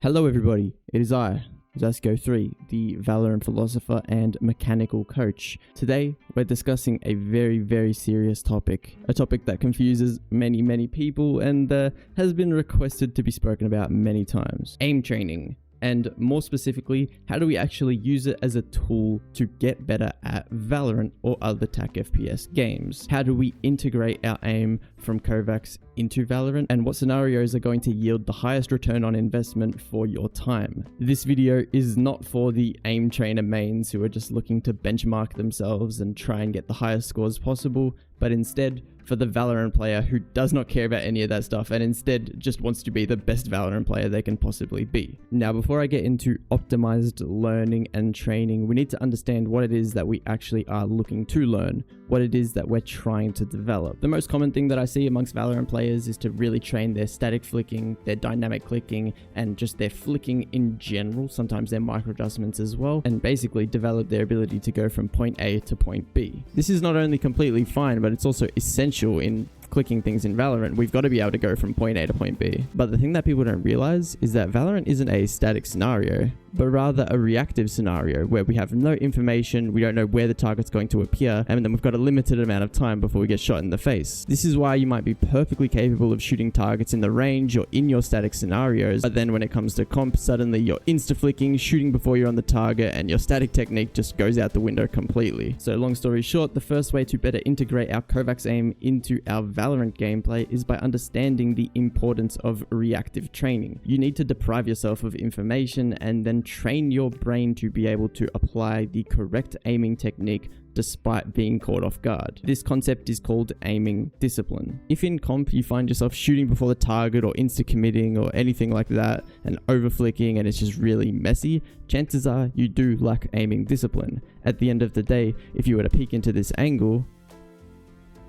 Hello everybody, it is I, Zasko3, the Valorant philosopher and mechanical coach. Today, we're discussing a very serious topic. A topic that confuses many people and has been requested to be spoken about many times. Aim training. And more specifically, how do we actually use it as a tool to get better at Valorant or other TacFPS games? How do we integrate our aim from Kovacs into Valorant? And what scenarios are going to yield the highest return on investment for your time? This video is not for the aim trainer mains who are just looking to benchmark themselves and try and get the highest scores possible, but instead for the Valorant player who does not care about any of that stuff and instead just wants to be the best Valorant player they can possibly be. Now, before I get into optimized learning and training, we need to understand what it is that we actually are looking to learn, what it is that we're trying to develop. The most common thing that I see amongst Valorant players is to really train their static flicking, their dynamic clicking, and just their flicking in general, sometimes their micro adjustments as well, and basically develop their ability to go from point A to point B. This is not only completely fine, but it's also essential in clicking things in Valorant. We've got to be able to go from point A to point B. But the thing that people don't realize is that Valorant isn't a static scenario, but rather a reactive scenario where we have no information, we don't know where the target's going to appear, and then we've got a limited amount of time before we get shot in the face. This is why you might be perfectly capable of shooting targets in the range or in your static scenarios, but then when it comes to comp, suddenly you're insta-flicking, shooting before you're on the target, and your static technique just goes out the window completely. So long story short, the first way to better integrate our Kovacs aim into our Valorant gameplay is by understanding the importance of reactive training. You need to deprive yourself of information and then train your brain to be able to apply the correct aiming technique despite being caught off guard. This concept is called aiming discipline. If in comp you find yourself shooting before the target or insta-committing or anything like that and over-flicking and it's just really messy, chances are you do lack aiming discipline. At the end of the day, if you were to peek into this angle,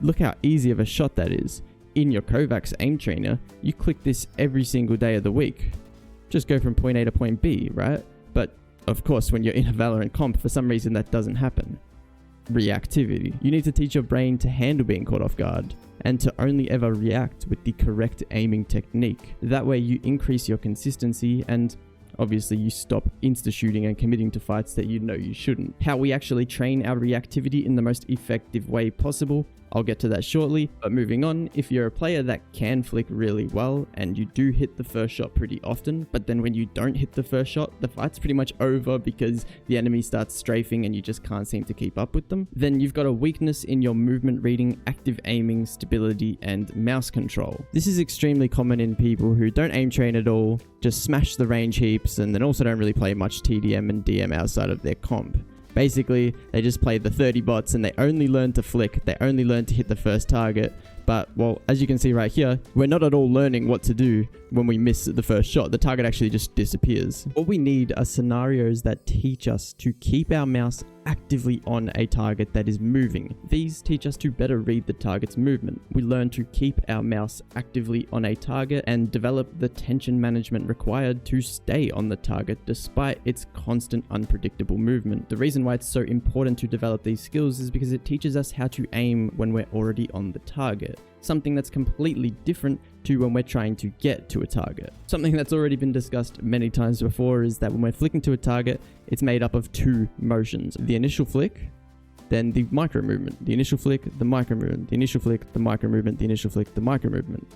look how easy of a shot that is. In your Kovacs aim trainer, you click this every single day of the week. Just go from point A to point B, right? But of course, when you're in a Valorant comp, for some reason that doesn't happen. Reactivity. You need to teach your brain to handle being caught off guard and to only ever react with the correct aiming technique. That way you increase your consistency and obviously you stop insta-shooting and committing to fights that you know you shouldn't. How we actually train our reactivity in the most effective way possible, I'll get to that shortly. But moving on, if you're a player that can flick really well and you do hit the first shot pretty often, but then when you don't hit the first shot, the fight's pretty much over because the enemy starts strafing and you just can't seem to keep up with them, then you've got a weakness in your movement reading, active aiming, stability, and mouse control. This is extremely common in people who don't aim train at all, just smash the range heaps, and then also don't really play much TDM and DM outside of their comp. Basically, they just play the 30 bots and they only learn to flick, they only learn to hit the first target. But, well, as you can see right here, we're not at all learning what to do when we miss the first shot. The target actually just disappears. What we need are scenarios that teach us to keep our mouse actively on a target that is moving. These teach us to better read the target's movement. We learn to keep our mouse actively on a target and develop the tension management required to stay on the target despite its constant unpredictable movement. The reason why it's so important to develop these skills is because it teaches us how to aim when we're already on the target. Something that's completely different to when we're trying to get to a target. Something that's already been discussed many times before is that when we're flicking to a target, it's made up of two motions. The initial flick, then the micro movement. The initial flick, the micro movement. The initial flick, the micro movement. The initial flick, the micro movement.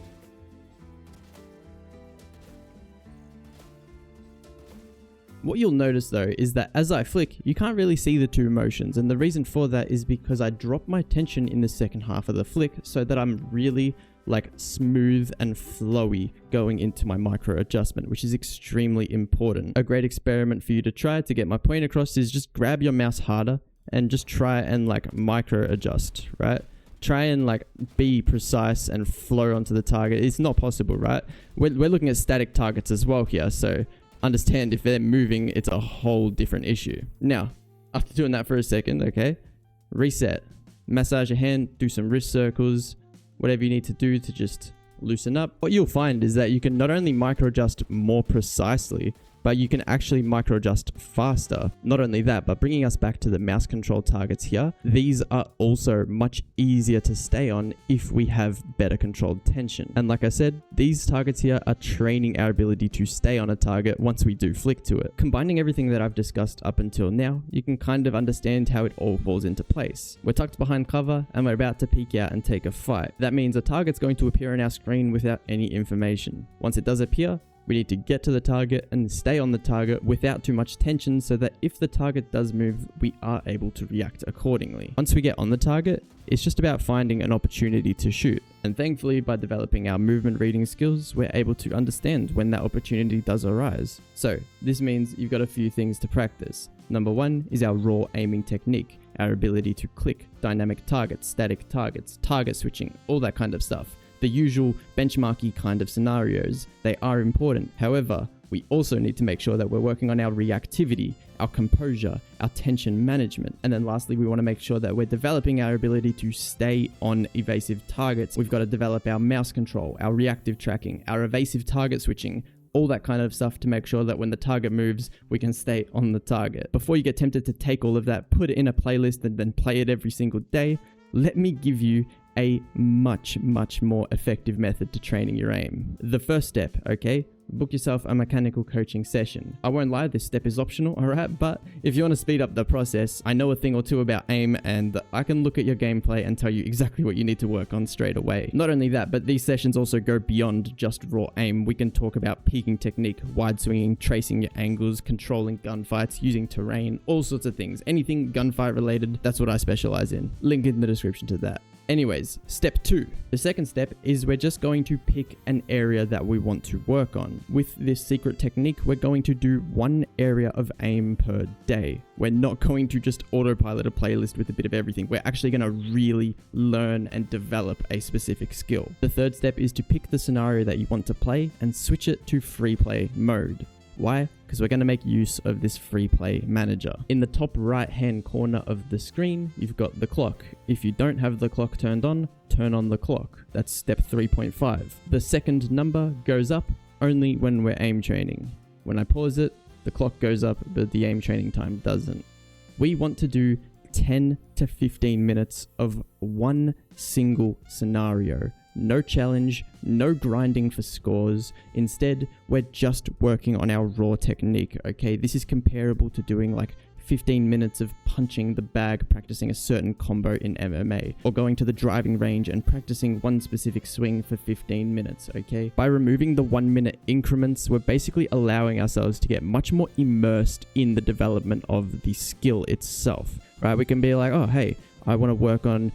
What you'll notice though is that as I flick, you can't really see the two motions, and the reason for that is because I drop my tension in the second half of the flick so that I'm really like smooth and flowy going into my micro adjustment, which is extremely important. A great experiment for you to try to get my point across is just grab your mouse harder and just try and like micro adjust, right? Try and like be precise and flow onto the target. It's not possible, right? We're looking at static targets as well here, so understand if they're moving, it's a whole different issue. Now, after doing that for a second, okay, reset, massage your hand, do some wrist circles, whatever you need to do to just loosen up. What you'll find is that you can not only micro adjust more precisely, but you can actually micro adjust faster. Not only that, but bringing us back to the mouse control targets here, these are also much easier to stay on if we have better controlled tension. And like I said, these targets here are training our ability to stay on a target once we do flick to it. Combining everything that I've discussed up until now, you can kind of understand how it all falls into place. We're tucked behind cover and we're about to peek out and take a fight. That means a target's going to appear on our screen without any information. Once it does appear, we need to get to the target and stay on the target without too much tension so that if the target does move, we are able to react accordingly. Once we get on the target, it's just about finding an opportunity to shoot. And thankfully, by developing our movement reading skills, we're able to understand when that opportunity does arise. So this means you've got a few things to practice. Number one is our raw aiming technique, our ability to click, dynamic targets, static targets, target switching, all that kind of stuff. The usual benchmarky kind of scenarios, they are important. However, we also need to make sure that we're working on our reactivity, our composure, our tension management. And then lastly, we want to make sure that we're developing our ability to stay on evasive targets. We've got to develop our mouse control, our reactive tracking, our evasive target switching, all that kind of stuff to make sure that when the target moves, we can stay on the target. Before you get tempted to take all of that, put it in a playlist and then play it every single day, let me give you a much more effective method to training your aim. The first step, okay? Book yourself a mechanical coaching session. I won't lie, this step is optional, alright? But if you want to speed up the process, I know a thing or two about aim and I can look at your gameplay and tell you exactly what you need to work on straight away. Not only that, but these sessions also go beyond just raw aim. We can talk about peaking technique, wide swinging, tracing your angles, controlling gunfights, using terrain, all sorts of things. Anything gunfight related, that's what I specialize in. Link in the description to that. Anyways, step 2. The second step is we're just going to pick an area that we want to work on. With this secret technique, we're going to do one area of aim per day. We're not going to just autopilot a playlist with a bit of everything. We're actually going to really learn and develop a specific skill. The third step is to pick the scenario that you want to play and switch it to free play mode. Why? Because we're going to make use of this free play manager. In the top right hand corner of the screen, you've got the clock. If you don't have the clock turned on, turn on the clock. That's step 3.5. The second number goes up only when we're aim training. When I pause it, the clock goes up, but the aim training time doesn't. We want to do 10 to 15 minutes of one single scenario. No challenge, no grinding for scores. Instead, we're just working on our raw technique, okay? This is comparable to doing like 15 minutes of punching the bag, practicing a certain combo in MMA, or going to the driving range and practicing one specific swing for 15 minutes, okay? By removing the 1 minute increments, we're basically allowing ourselves to get much more immersed in the development of the skill itself, right? We can be like, oh, hey, I want to work on,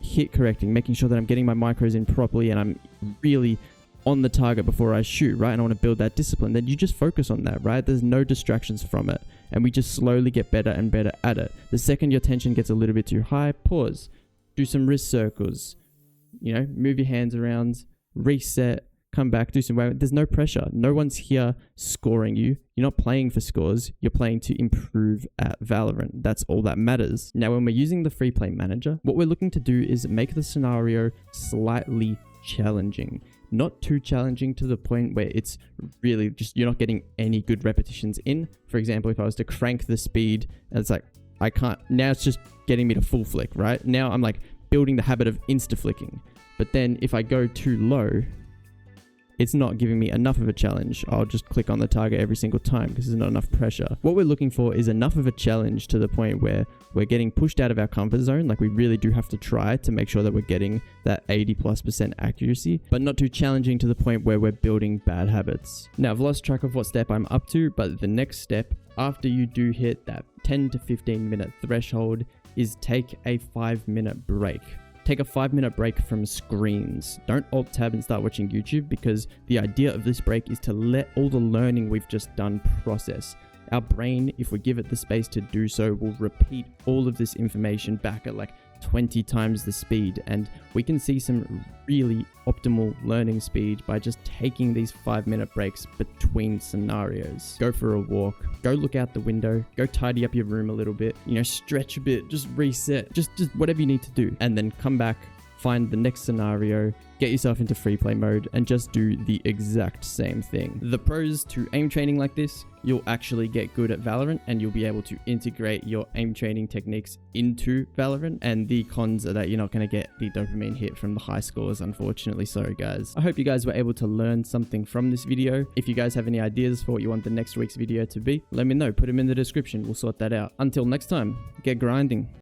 hit correcting, making sure that I'm getting my micros in properly and I'm really on the target before I shoot, right? And I want to build that discipline. Then you just focus on that, right? There's no distractions from it. And we just slowly get better and better at it. The second your tension gets a little bit too high, pause, do some wrist circles, move your hands around, reset, come back, do some weight. There's no pressure. No one's here scoring you. You're not playing for scores. You're playing to improve at Valorant. That's all that matters. Now, when we're using the free play manager, what we're looking to do is make the scenario slightly challenging. Not too challenging to the point where it's really just you're not getting any good repetitions in. For example, if I was to crank the speed, and it's like, I can't, now it's just getting me to full flick, right? Now I'm like building the habit of insta flicking. But then if I go too low, it's not giving me enough of a challenge. I'll just click on the target every single time because there's not enough pressure. What we're looking for is enough of a challenge to the point where we're getting pushed out of our comfort zone. Like we really do have to try to make sure that we're getting that 80+% accuracy, but not too challenging to the point where we're building bad habits. Now I've lost track of what step I'm up to, but the next step after you do hit that 10 to 15 minute threshold is take a 5-minute break. Take a 5-minute break from screens. Don't alt tab and start watching YouTube because the idea of this break is to let all the learning we've just done process. Our brain, if we give it the space to do so, will repeat all of this information back at like 20 times the speed, and we can see some really optimal learning speed by just taking these 5-minute breaks between scenarios. Go for a walk, go look out the window, go tidy up your room a little bit, stretch a bit, just reset, just whatever you need to do, and then come back, find the next scenario, get yourself into free play mode and just do the exact same thing. The pros to aim training like this: you'll actually get good at Valorant and you'll be able to integrate your aim training techniques into Valorant. And the cons are that you're not going to get the dopamine hit from the high scores, unfortunately. Sorry guys. I hope you guys were able to learn something from this video. If you guys have any ideas for what you want the next week's video to be, let me know. Put them in the description. We'll sort that out. Until next time, get grinding.